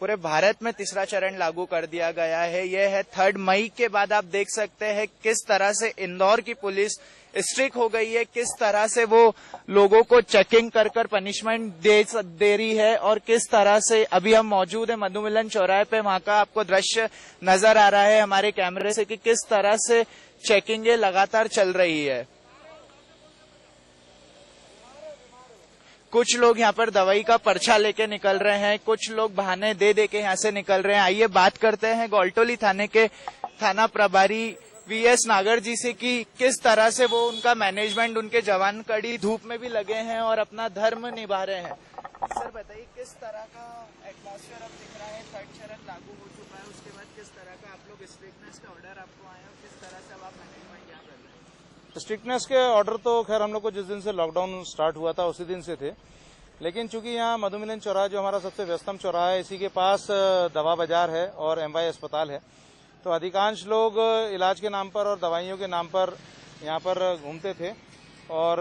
पूरे भारत में तीसरा चरण लागू कर दिया गया है। यह है 3 मई के बाद आप देख सकते हैं किस तरह से इंदौर की पुलिस स्ट्रिक्ट हो गई है, किस तरह से वो लोगों को चेकिंग कर पनिशमेंट दे रही है और किस तरह से अभी हम मौजूद है मधु मिलन चौराहे पे। वहां का आपको दृश्य नजर आ रहा है हमारे कैमरे से कि किस तरह से चेकिंग लगातार चल रही है। कुछ लोग यहाँ पर दवाई का पर्चा लेके निकल रहे हैं, कुछ लोग बहाने दे के यहाँ से निकल रहे हैं। आइए बात करते हैं गौलटोली थाने के थाना प्रभारी वीएस नागर जी से कि किस तरह से वो उनका मैनेजमेंट, उनके जवान कड़ी धूप में भी लगे हैं और अपना धर्म निभा रहे हैं। सर बताइए किस तरह का एटमॉस्फेयर अब दिख रहा है, 3rd चरण लागू हो चुका है, उसके बाद किस तरह का आप लोग स्ट्रिक्टनेस का ऑर्डर आपको आया और किस तरह से अब आप मैनेजमेंट यहाँ कर रहे हैं? स्ट्रिक्टनेस के ऑर्डर तो खैर हम लोग को जिस दिन से लॉकडाउन स्टार्ट हुआ था उसी दिन से थे, लेकिन चूंकि यहाँ मधु मिलन चौराहा जो हमारा सबसे व्यस्तम चौराहा है, इसी के पास दवा बाजार है और एमवाई अस्पताल है, तो अधिकांश लोग इलाज के नाम पर और दवाइयों के नाम पर यहाँ पर घूमते थे। और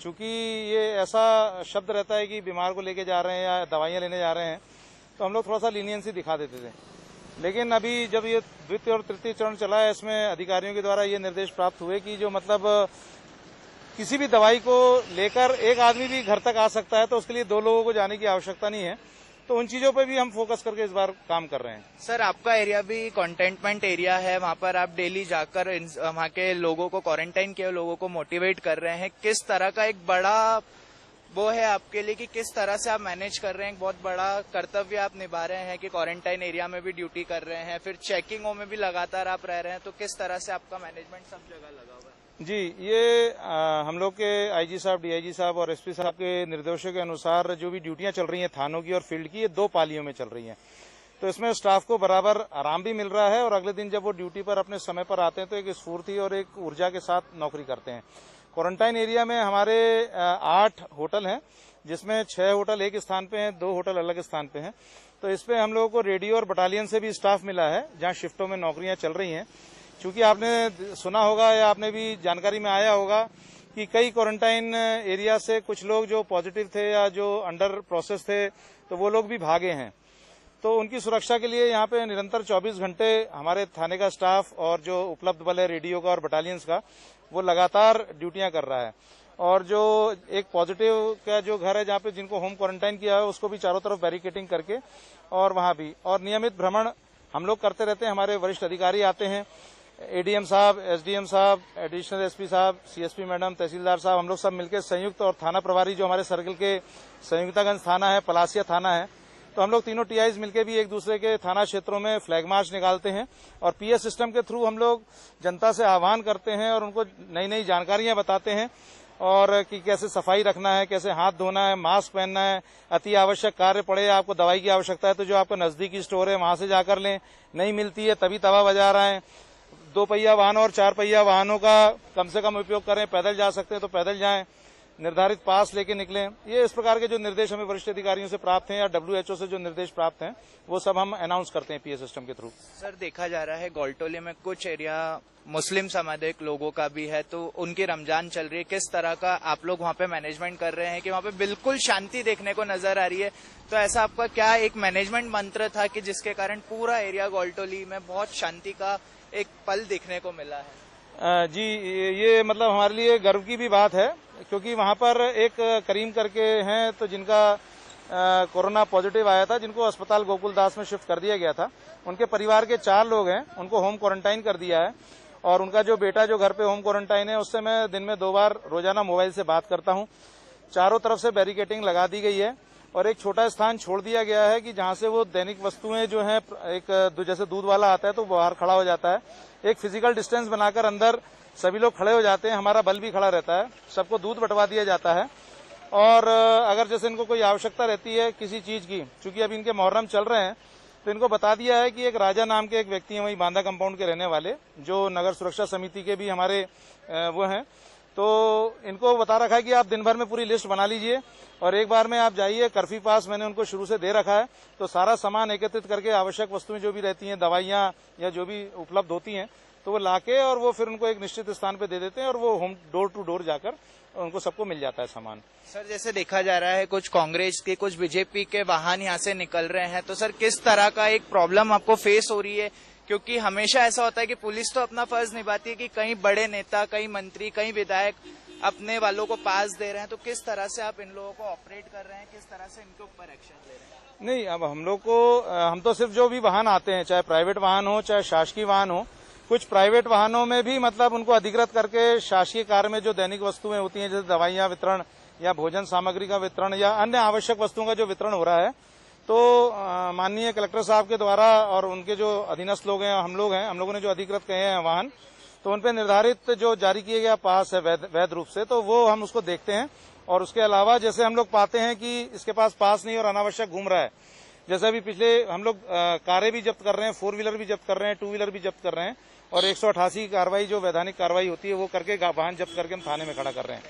चूंकि ये ऐसा शब्द रहता है कि बीमार को लेके जा रहे हैं या दवाइयाँ लेने जा रहे हैं, तो हम लोग थोड़ा सा लीनियंसी दिखा देते थे। लेकिन अभी जब ये 2य और 3य चरण चला है, इसमें अधिकारियों के द्वारा ये निर्देश प्राप्त हुए कि जो मतलब किसी भी दवाई को लेकर एक आदमी भी घर तक आ सकता है, तो उसके लिए 2 लोगों को जाने की आवश्यकता नहीं है। तो उन चीजों पर भी हम फोकस करके इस बार काम कर रहे हैं। सर आपका एरिया भी कंटेनमेंट एरिया है, वहां पर आप डेली जाकर वहां के लोगों को, क्वारंटाइन किए लोगों को मोटिवेट कर रहे हैं। किस तरह का एक बड़ा वो है आपके लिए कि किस तरह से आप मैनेज कर रहे हैं? एक बहुत बड़ा कर्तव्य आप निभा रहे हैं कि क्वारंटाइन एरिया में भी ड्यूटी कर रहे हैं, फिर चेकिंगों में भी लगातार आप रह रहे हैं, तो किस तरह से आपका मैनेजमेंट सब जगह लगा हुआ है? जी, ये हम लोग के आईजी साहब, डीआईजी साहब और एसपी साहब के निर्देशों के अनुसार जो भी ड्यूटियां चल रही हैं थानों की और फील्ड की, ये 2 पालियों में चल रही हैं। तो इसमें स्टाफ को बराबर आराम भी मिल रहा है और अगले दिन जब वो ड्यूटी पर अपने समय पर आते हैं तो एक स्फूर्ति और एक ऊर्जा के साथ नौकरी करते हैं। क्वारंटाइन एरिया में हमारे 8 होटल हैं, जिसमें 6 होटल एक स्थान पे हैं, 2 होटल अलग स्थान पे हैं। तो इस पे हम लोगों को रेडियो और बटालियन से भी स्टाफ मिला है, जहां शिफ्टों में नौकरियां चल रही हैं। चूंकि आपने सुना होगा या आपने भी जानकारी में आया होगा कि कई क्वारंटाइन एरिया से कुछ लोग जो पॉजिटिव थे या जो अंडर प्रोसेस थे, तो वो लोग भी भागे हैं। तो उनकी सुरक्षा के लिए यहाँ पे निरंतर 24 घंटे हमारे थाने का स्टाफ और जो उपलब्ध बल है रेडियो का और बटालियंस का, वो लगातार ड्यूटियां कर रहा है। और जो एक पॉजिटिव का जो घर है जहाँ पे जिनको होम क्वारंटाइन किया है, उसको भी चारों तरफ बैरिकेटिंग करके और वहां भी और नियमित भ्रमण हम लोग करते रहते हैं। हमारे वरिष्ठ अधिकारी आते हैं, एडीएम साहब, एसडीएम साहब, एडिशनल एसपी साहब, सीएसपी मैडम, तहसीलदार साहब, हम लोग सब मिलकर संयुक्त, और थाना प्रभारी जो हमारे सर्किल के संयुक्तागंज थाना है, पलासिया थाना है, तो हम लोग तीनों टीआईज मिलकर भी एक दूसरे के थाना क्षेत्रों में फ्लैग मार्च निकालते हैं और पीएस सिस्टम के थ्रू हम लोग जनता से आह्वान करते हैं और उनको नई नई जानकारियां बताते हैं और कि कैसे सफाई रखना है, कैसे हाथ धोना है, मास्क पहनना है, अति आवश्यक कार्य पड़े, आपको दवाई की आवश्यकता है तो जो आपका नजदीकी स्टोर है वहां से जाकर लें, नहीं मिलती है तभी तवा बजा रहे हैं। 2 पहिया वाहनों और 4 पहिया वाहनों का कम से कम उपयोग करें, पैदल जा सकते हैं तो पैदल जाएं, निर्धारित पास लेके निकलें। ये इस प्रकार के जो निर्देश हमें वरिष्ठ अधिकारियों से प्राप्त हैं या डब्ल्यूएचओ से जो निर्देश प्राप्त हैं, वो सब हम अनाउंस करते हैं पीएस सिस्टम के थ्रू। सर देखा जा रहा है गौलटोली में कुछ एरिया मुस्लिम सामुदायिक लोगों का भी है, तो उनकी रमजान चल रही है, किस तरह का आप लोग वहाँ पे मैनेजमेंट कर रहे हैं कि वहाँ पे बिल्कुल शांति देखने को नजर आ रही है? तो ऐसा आपका क्या एक मैनेजमेंट मंत्र था कि जिसके कारण पूरा एरिया गौलटोली में बहुत शांति का एक पल देखने को मिला है? जी, ये मतलब हमारे लिए गर्व की भी बात है, क्योंकि वहां पर एक करीम करके हैं तो जिनका कोरोना पॉजिटिव आया था, जिनको अस्पताल गोकुलदास में शिफ्ट कर दिया गया था, उनके परिवार के 4 लोग हैं, उनको होम क्वारंटाइन कर दिया है। और उनका जो बेटा जो घर पे होम क्वारंटाइन है, उससे मैं दिन में 2 बार रोजाना मोबाइल से बात करता हूं। चारों तरफ से बैरिकेटिंग लगा दी गई है और एक छोटा स्थान छोड़ दिया गया है कि जहां से वो दैनिक वस्तुएं जो हैं, एक जैसे दूध वाला आता है तो बाहर खड़ा हो जाता है, एक फिजिकल डिस्टेंस बनाकर अंदर सभी लोग खड़े हो जाते हैं, हमारा बल भी खड़ा रहता है, सबको दूध बंटवा दिया जाता है। और अगर जैसे इनको कोई आवश्यकता रहती है किसी चीज की, चूंकि अभी इनके मुहर्रम चल रहे हैं, तो इनको बता दिया है कि एक राजा नाम के एक व्यक्ति हैं वहीं बांदा कंपाउंड के रहने वाले, जो नगर सुरक्षा समिति के भी हमारे वो हैं, तो इनको बता रखा है कि आप दिन भर में पूरी लिस्ट बना लीजिए और एक बार में आप जाइए। कर्फ्यू पास मैंने उनको शुरू से दे रखा है, तो सारा सामान एकत्रित करके आवश्यक वस्तुएं जो भी रहती हैं, दवाइयां या जो भी उपलब्ध होती हैं, तो वो लाके और वो फिर उनको एक निश्चित स्थान पे दे देते हैं और वो होम डोर टू डोर जाकर उनको सबको मिल जाता है सामान। सर जैसे देखा जा रहा है कुछ कांग्रेस के कुछ बीजेपी के वाहन यहाँ से निकल रहे हैं, तो सर किस तरह का एक प्रॉब्लम आपको फेस हो रही है? क्योंकि हमेशा ऐसा होता है कि पुलिस तो अपना फर्ज निभाती है कि कई बड़े नेता, कई मंत्री, कई विधायक अपने वालों को पास दे रहे हैं, तो किस तरह से आप इन लोगों को ऑपरेट कर रहे हैं, किस तरह से इनके ऊपर एक्शन ले रहे हैं? नहीं, अब हम लोग को हम तो सिर्फ जो भी वाहन आते हैं, चाहे प्राइवेट वाहन हो चाहे शासकीय वाहन हो, कुछ प्राइवेट वाहनों में भी मतलब उनको अधिकृत करके शासकीय कार्य में जो दैनिक वस्तुएं होती हैं, जैसे दवाइयां वितरण या भोजन सामग्री का वितरण या अन्य आवश्यक वस्तुओं का जो वितरण हो रहा है, तो माननीय कलेक्टर साहब के द्वारा और उनके जो अधीनस्थ लोग हैं, हम लोगों ने जो अधिकृत कहे हैं वाहन, तो उन पे निर्धारित जो जारी किए गया पास है वैध रूप से, तो वो हम उसको देखते हैं। और उसके अलावा जैसे हम लोग पाते हैं कि इसके पास पास नहीं और अनावश्यक घूम रहा है, जैसे अभी पिछले हम लोग कारें भी जब्त कर रहे हैं, 4 व्हीलर भी जब्त कर रहे हैं, 2 व्हीलर भी जब्त कर रहे हैं, और 188 की कार्रवाई जो वैधानिक कार्रवाई होती है वो करके वाहन जब्त करके हम थाने में खड़ा कर रहे हैं।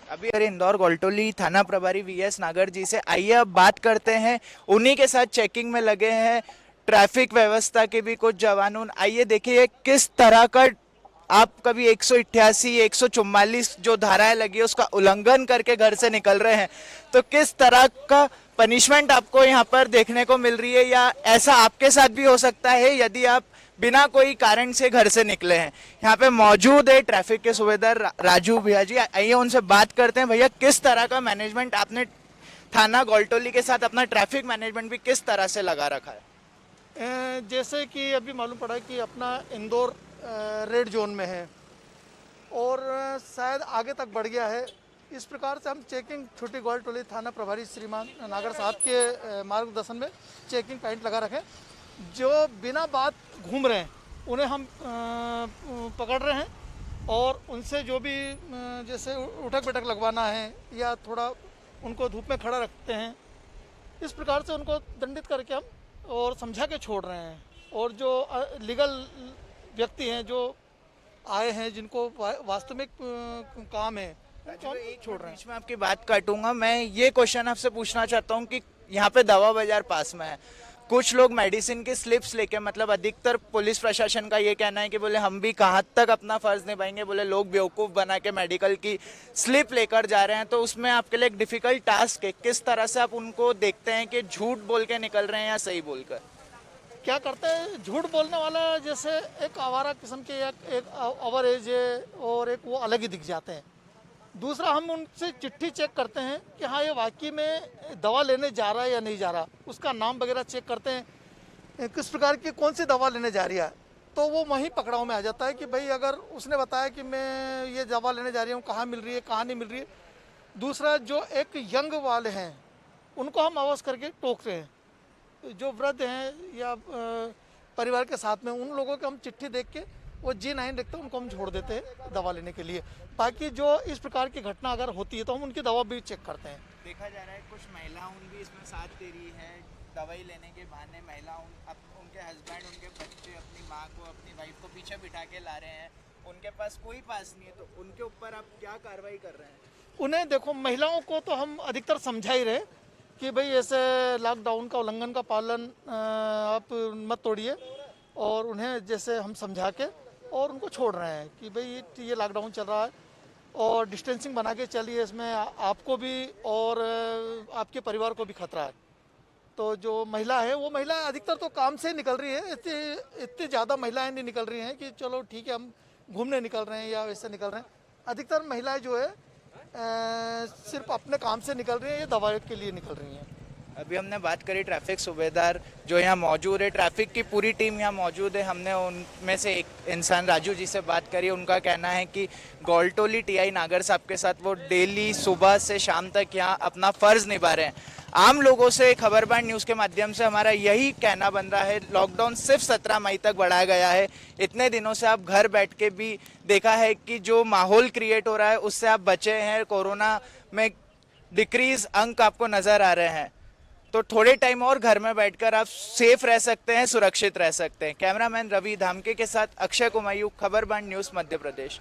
अभी अरे इंदौर गौलटोली थाना प्रभारी वीएस नागर जी से, आइए अब बात करते हैं, उन्हीं के साथ चेकिंग में लगे हैं ट्रैफिक व्यवस्था के भी कुछ जवान। आइए देखिए किस तरह का आप कभी 188, 144 जो धाराएं लगी है उसका उल्लंघन करके घर से निकल रहे हैं, तो किस तरह का पनिशमेंट आपको यहाँ पर देखने को मिल रही है, या ऐसा आपके साथ भी हो सकता है यदि आप बिना कोई कारण से घर से निकले हैं? यहाँ पे मौजूद है ट्रैफिक के सूबेदार राजू भैया जी, आइए उनसे बात करते हैं। भैया किस तरह का मैनेजमेंट आपने थाना गौलटोली के साथ अपना ट्रैफिक मैनेजमेंट भी किस तरह से लगा रखा है? जैसे कि अभी मालूम पड़ा कि अपना इंदौर रेड जोन में है और शायद आगे तक बढ़ गया है, इस प्रकार से हम चेकिंग छोटी गौलटोली थाना प्रभारी श्रीमान नागर साहब के मार्गदर्शन में चेकिंग पॉइंट लगा रखे। जो बिना बात घूम रहे हैं उन्हें हम पकड़ रहे हैं और उनसे जो भी जैसे उठक बैठक लगवाना है या थोड़ा उनको धूप में खड़ा रखते हैं, इस प्रकार से उनको दंडित करके हम और समझा के छोड़ रहे हैं। और जो लीगल व्यक्ति हैं जो आए हैं जिनको वास्तविक काम है तो हम छोड़ रहे हैं। बीच में आपकी बात काटूंगा, मैं ये क्वेश्चन आपसे पूछना चाहता हूँ कि यहाँ पे दवा बाजार पास में है, कुछ लोग मेडिसिन के स्लिप्स लेके, मतलब अधिकतर पुलिस प्रशासन का ये कहना है कि बोले हम भी कहाँ तक अपना फर्ज निभाएंगे, बोले लोग बेवकूफ़ बना के मेडिकल की स्लिप लेकर जा रहे हैं, तो उसमें आपके लिए एक डिफिकल्ट टास्क है। किस तरह से आप उनको देखते हैं कि झूठ बोल के निकल रहे हैं या सही बोलकर? क्या करते हैं, झूठ बोलने वाला जैसे एक आवारा किस्म के एक ओवर एज है और एक वो अलग ही दिख जाते हैं। दूसरा, हम उनसे चिट्ठी चेक करते हैं कि हाँ ये वाकई में दवा लेने जा रहा है या नहीं जा रहा, उसका नाम वगैरह चेक करते हैं, किस प्रकार की कौन सी दवा लेने जा रही है, तो वो वहीं पकड़ाव में आ जाता है कि भाई अगर उसने बताया कि मैं ये दवा लेने जा रही हूँ, कहाँ मिल रही है, कहाँ नहीं मिल रही है। दूसरा, जो एक यंग वाले हैं उनको हम आवाज़ करके टोक रहे हैं, जो वृद्ध हैं या परिवार के साथ में, उन लोगों को हम चिट्ठी देख के वो G9 देखते हैं, उनको हम छोड़ देते हैं दवा लेने के लिए। बाकी जो इस प्रकार की घटना अगर होती है तो हम उनकी दवा भी चेक करते हैं। देखा जा रहा है कुछ महिलाओं भी इसमें साथ दे रही है, दवाई लेने के बहाने महिलाओं उनके हस्बैंड, उनके बच्चे, अपनी माँ को, अपनी वाइफ को पीछे बिठा के ला रहे हैं, उनके पास कोई पास नहीं है, तो उनके ऊपर आप क्या कार्रवाई कर रहे हैं? उन्हें देखो, महिलाओं को तो हम अधिकतर समझा ही रहे कि भाई ऐसे लॉकडाउन का उल्लंघन का पालन आप मत तोड़िए, और उन्हें जैसे हम समझा के और उनको छोड़ रहे हैं कि भाई ये लॉकडाउन चल रहा है और डिस्टेंसिंग बना के चलिए, इसमें आपको भी और आपके परिवार को भी खतरा है। तो जो महिला है वो महिला अधिकतर तो काम से निकल रही है, इतनी ज़्यादा महिलाएं नहीं निकल रही हैं कि चलो ठीक है हम घूमने निकल रहे हैं या वैसे निकल रहे हैं। अधिकतर महिलाएं जो है सिर्फ अपने काम से निकल रही हैं या दवा के लिए निकल रही हैं। अभी हमने बात करी ट्रैफिक सूबेदार जो यहाँ मौजूद है, ट्रैफिक की पूरी टीम यहाँ मौजूद है। हमने उनमें से एक इंसान राजू जी से बात करी, उनका कहना है कि गौलटोली टीआई नागर साहब के साथ वो डेली सुबह से शाम तक यहाँ अपना फर्ज निभा रहे हैं। आम लोगों से खबरबार न्यूज़ के माध्यम से हमारा यही कहना बन रहा है, लॉकडाउन सिर्फ 17 मई तक बढ़ाया गया है। इतने दिनों से आप घर बैठ के भी देखा है कि जो माहौल क्रिएट हो रहा है उससे आप बचे हैं, कोरोना में डिक्रीज अंक आपको नज़र आ रहे हैं। तो थोड़े टाइम और घर में बैठकर आप सेफ रह सकते हैं, सुरक्षित रह सकते हैं। कैमरामैन रवि धामके के साथ अक्षय कुमायूं, खबरबार न्यूज़, मध्य प्रदेश।